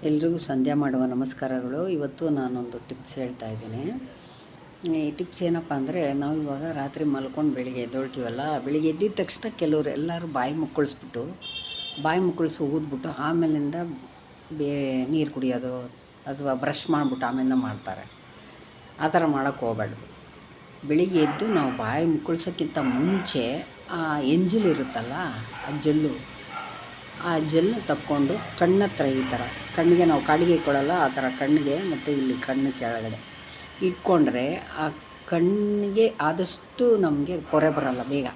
ಎಲ್ರಿಗೂ ಸಂಧ್ಯಾ ಮಾಡುವ ನಮಸ್ಕಾರಗಳು. ಇವತ್ತು ನಾನೊಂದು ಟಿಪ್ಸ್ ಹೇಳ್ತಾ ಇದ್ದೀನಿ. ಈ ಟಿಪ್ಸ್ ಏನಪ್ಪ ಅಂದರೆ, ನಾವು ಇವಾಗ ರಾತ್ರಿ ಮಲ್ಕೊಂಡು ಬೆಳಿಗ್ಗೆ ಎದ್ದೊಳ್ತೀವಲ್ಲ, ಬೆಳಿಗ್ಗೆ ಎದ್ದಿದ ತಕ್ಷಣ ಕೆಲವರು ಎಲ್ಲರೂ ಬಾಯಿ ಮುಕ್ಕಳಿಸಿ ಊದ್ಬಿಟ್ಟು ಆಮೇಲಿಂದ ಬೇರೆ ನೀರು ಕುಡಿಯೋದು ಅಥವಾ ಬ್ರಷ್ ಮಾಡಿಬಿಟ್ಟು ಆಮೇಲೆ ಮಾಡ್ತಾರೆ. ಆ ಥರ ಮಾಡೋಕ್ಕೆ ಹೋಗ್ಬಾರ್ದು. ಬೆಳಿಗ್ಗೆ ಎದ್ದು ನಾವು ಬಾಯಿ ಮುಕ್ಕಳಿಸೋಕ್ಕಿಂತ ಮುಂಚೆ ಆ ಎಂಜಿಲ್ ಇರುತ್ತಲ್ಲ, ಆ ಜೆಲ್ನ ತಕ್ಕೊಂಡು ಕಣ್ಣತ್ರ ಈ ಥರ ಕಣ್ಣಿಗೆ ನಾವು ಕಾಡಿಗೆ ಇಟ್ಕೊಳ್ಳಲ್ಲ, ಆ ಥರ ಕಣ್ಣಿಗೆ ಮತ್ತು ಇಲ್ಲಿ ಕಣ್ಣು ಕೆಳಗಡೆ ಇಟ್ಕೊಂಡ್ರೆ ಆ ಕಣ್ಣಿಗೆ ಆದಷ್ಟು ನಮಗೆ ಪೊರೆ ಬರೋಲ್ಲ. ಬೇಗ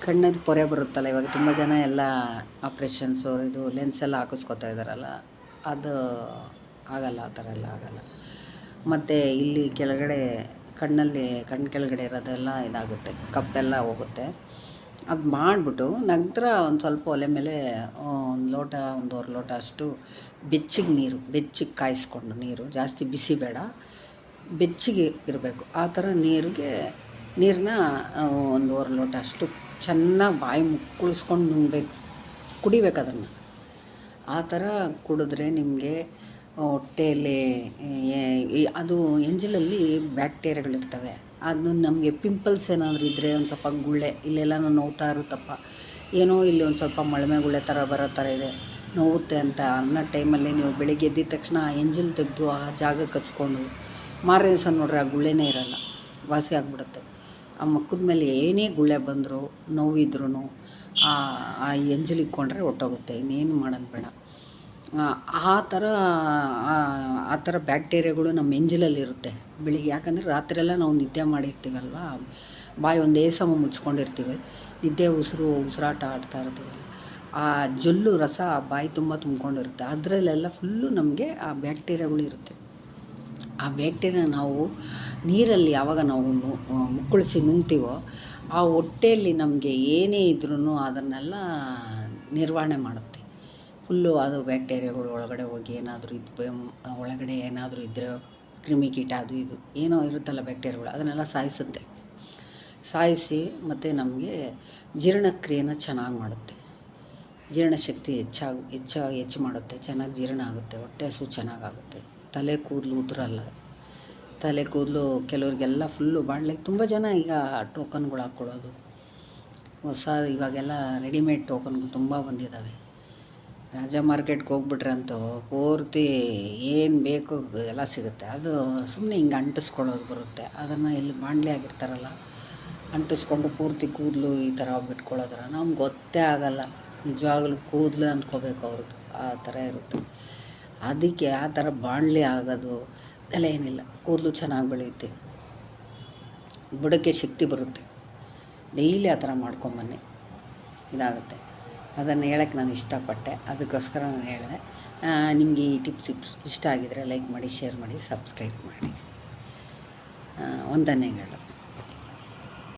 ಕಣ್ಣದು ಪೊರೆ ಬರುತ್ತಲ್ಲ. ಇವಾಗ ತುಂಬ ಜನ ಎಲ್ಲ ಆಪ್ರೇಷನ್ಸು ಇದು ಲೆನ್ಸ್ ಎಲ್ಲ ಹಾಕಿಸ್ಕೊತಾ ಇದ್ದಾರಲ್ಲ, ಅದು ಆಗಲ್ಲ, ಆ ಥರ ಎಲ್ಲ ಆಗಲ್ಲ. ಮತ್ತು ಇಲ್ಲಿ ಕೆಳಗಡೆ ಕಣ್ಣು ಕೆಳಗಡೆ ಇರೋದೆಲ್ಲ ಇದಾಗುತ್ತೆ, ಕಪ್ಪೆಲ್ಲ ಹೋಗುತ್ತೆ. ಅದು ಮಾಡಿಬಿಟ್ಟು ನಂತರ ಒಂದು ಸ್ವಲ್ಪ ಒಲೆ ಮೇಲೆ ಒಂದೂವರೆ ಲೋಟ ಅಷ್ಟು ಬೆಚ್ಚಗೆ ಕಾಯಿಸ್ಕೊಂಡು, ನೀರು ಜಾಸ್ತಿ ಬಿಸಿ ಬೇಡ, ಬೆಚ್ಚಗೆ ಇರಬೇಕು. ಆ ಥರ ನೀರನ್ನ ಒಂದೂವರೆ ಲೋಟ ಅಷ್ಟು ಚೆನ್ನಾಗಿ ಬಾಯಿ ಮುಕ್ಕಳಿಸ್ಕೊಂಡು ನುಂಗಬೇಕು, ಕುಡಿಬೇಕು ಅದನ್ನು. ಆ ಥರ ಕುಡಿದ್ರೆ ನಿಮಗೆ ಹೊಟ್ಟೆಯಲ್ಲಿ ಅದು ಎಂಜಲಲ್ಲಿ ಬ್ಯಾಕ್ಟೀರಿಯಾಗಳಿರ್ತವೆ. ಅದು ನಮಗೆ ಪಿಂಪಲ್ಸ್ ಏನಾದರೂ ಇದ್ದರೆ, ಒಂದು ಸ್ವಲ್ಪ ಗುಳ್ಳೆ ಇಲ್ಲೆಲ್ಲ ನೋವ್ತಾ ಇರುತ್ತಪ್ಪ, ಏನೋ ಇಲ್ಲಿ ಒಂದು ಸ್ವಲ್ಪ ಮಳಮೆ ಗುಳ್ಳೆ ಥರ ಬರೋ ಥರ ಇದೆ, ನೋವುತ್ತೆ ಅಂತ ಅನ್ನೋ ಟೈಮಲ್ಲಿ ನೀವು ಬೆಳಿಗ್ಗೆ ಎದ್ದಿದ ತಕ್ಷಣ ಎಂಜಿಲ್ ತೆಗೆದು ಆ ಜಾಗಕ್ಕೆ ಹಚ್ಕೊಂಡು ಮಾರನೇ ದಿವಸ ನೋಡ್ರಿ ಆ ಗುಳ್ಳೆನೇ ಇರೋಲ್ಲ, ವಾಸಿ ಆಗಿಬಿಡುತ್ತೆ. ಆ ಮುಖದ ಮೇಲೆ ಏನೇ ಗುಳ್ಳೆ ಬಂದರೂ ನೋವಿದ್ರೂ ಆ ಎಂಜಿಲ್ ಇಕ್ಕೊಂಡ್ರೆ ಹೊಟ್ಟೋಗುತ್ತೆ, ಇನ್ನೇನು ಮಾಡೋದು ಬೇಡ. ಆ ಥರ ಬ್ಯಾಕ್ಟೀರಿಯಾಗಳು ನಮ್ಮ ಎಂಜಿಲಲ್ಲಿರುತ್ತೆ ಬೆಳಿಗ್ಗೆ. ಯಾಕಂದರೆ ರಾತ್ರಿಯೆಲ್ಲ ನಾವು ನಿದ್ದೆ ಮಾಡಿರ್ತೀವಲ್ವ, ಬಾಯಿ ಒಂದೇ ಸಮ ಮುಚ್ಕೊಂಡಿರ್ತೀವಿ, ಉಸಿರಾಟ ಆಡ್ತಾ ಇರ್ತೀವಲ್ಲ, ಆ ಜೊಲ್ಲು ರಸ ಬಾಯಿ ತುಂಬ ತುಂಬ್ಕೊಂಡಿರುತ್ತೆ. ಅದರಲ್ಲೆಲ್ಲ ಫುಲ್ಲು ನಮಗೆ ಆ ಬ್ಯಾಕ್ಟೀರಿಯಾಗಳು ಇರುತ್ತೆ. ಆ ಬ್ಯಾಕ್ಟೀರಿಯಾ ನಾವು ನೀರಲ್ಲಿ ಯಾವಾಗ ನಾವು ಮುಕ್ಕಳಿಸಿ ನುಂಗ್ತೀವೋ, ಆ ಹೊಟ್ಟೆಯಲ್ಲಿ ನಮಗೆ ಏನೇ ಇದ್ರೂ ಅದನ್ನೆಲ್ಲ ನಿರ್ವಹಣೆ ಮಾಡುತ್ತೆ. ಫುಲ್ಲು ಅದು ಬ್ಯಾಕ್ಟೀರಿಯಾಗಳು ಒಳಗಡೆ ಹೋಗಿ ಒಳಗಡೆ ಏನಾದರೂ ಇದ್ದರೆ ಕ್ರಿಮಿಕೀಟ ಅದು ಇದು ಏನೋ ಇರುತ್ತಲ್ಲ ಬ್ಯಾಕ್ಟೀರಿಯಾಗಳು, ಅದನ್ನೆಲ್ಲ ಸಾಯಿಸಿ ಮತ್ತು ನಮಗೆ ಜೀರ್ಣಕ್ರಿಯೆನ ಚೆನ್ನಾಗಿ ಮಾಡುತ್ತೆ. ಜೀರ್ಣಶಕ್ತಿ ಹೆಚ್ಚು ಮಾಡುತ್ತೆ, ಚೆನ್ನಾಗಿ ಜೀರ್ಣ ಆಗುತ್ತೆ, ಹೊಟ್ಟೆ ಹಸು ಚೆನ್ನಾಗಾಗುತ್ತೆ. ತಲೆ ಕೂದಲು ಉದುರಲ್ಲ. ತಲೆ ಕೂದಲು ಕೆಲವರಿಗೆಲ್ಲ ಫುಲ್ಲು ಬಾಣಲೆಗೆ ತುಂಬ ಜನ ಈಗ ಟೋಕನ್ಗಳು ಹಾಕ್ಕೊಳ್ಳೋದು, ಇವಾಗೆಲ್ಲ ರೆಡಿಮೇಡ್ ಟೋಕನ್ಗಳು ತುಂಬ ಬಂದಿದ್ದಾವೆ. ರಾಜಾ ಮಾರ್ಕೆಟ್ಗೆ ಹೋಗ್ಬಿಟ್ರೆ ಅಂತೂ ಪೂರ್ತಿ ಏನು ಬೇಕು ಎಲ್ಲ ಸಿಗುತ್ತೆ. ಅದು ಸುಮ್ಮನೆ ಹಿಂಗೆ ಅಂಟಿಸ್ಕೊಳ್ಳೋದು ಬರುತ್ತೆ, ಅದನ್ನು ಇಲ್ಲಿ ಬಾಣಲೆ ಆಗಿರ್ತಾರಲ್ಲ ಅಂಟಿಸ್ಕೊಂಡು ಪೂರ್ತಿ ಕೂದಲು ಈ ಥರ ಬಿಟ್ಕೊಳ್ಳೋದ್ರ ನಮ್ಗೆ ಗೊತ್ತೇ ಆಗಲ್ಲ. ನಿಜವಾಗ್ಲೂ ಕೂದಲು ಅಂದ್ಕೋಬೇಕು ಅವ್ರದ್ದು, ಆ ಥರ ಇರುತ್ತೆ. ಅದಕ್ಕೆ ಆ ಥರ ಬಾಣಲೆ ಆಗೋದು ಎಲ್ಲ ಏನಿಲ್ಲ, ಕೂದಲು ಚೆನ್ನಾಗಿ ಬೆಳೆಯುತ್ತೆ, ಬುಡಕ್ಕೆ ಶಕ್ತಿ ಬರುತ್ತೆ. ಡೈಲಿ ಆ ಥರ ಮಾಡ್ಕೊಂಬನ್ನಿ, ಇದಾಗುತ್ತೆ. ಅದನ್ನು ಹೇಳೋಕ್ಕೆ ನಾನು ಇಷ್ಟಪಟ್ಟೆ, ಅದಕ್ಕೋಸ್ಕರ ನಾನು ಹೇಳಿದೆ. ನಿಮಗೆ ಈ ಟಿಪ್ಸ್ ಇಷ್ಟ ಆಗಿದರೆ ಲೈಕ್ ಮಾಡಿ, ಶೇರ್ ಮಾಡಿ, ಸಬ್ಸ್ಕ್ರೈಬ್ ಮಾಡಿ. ವಂದನೆಗಳು.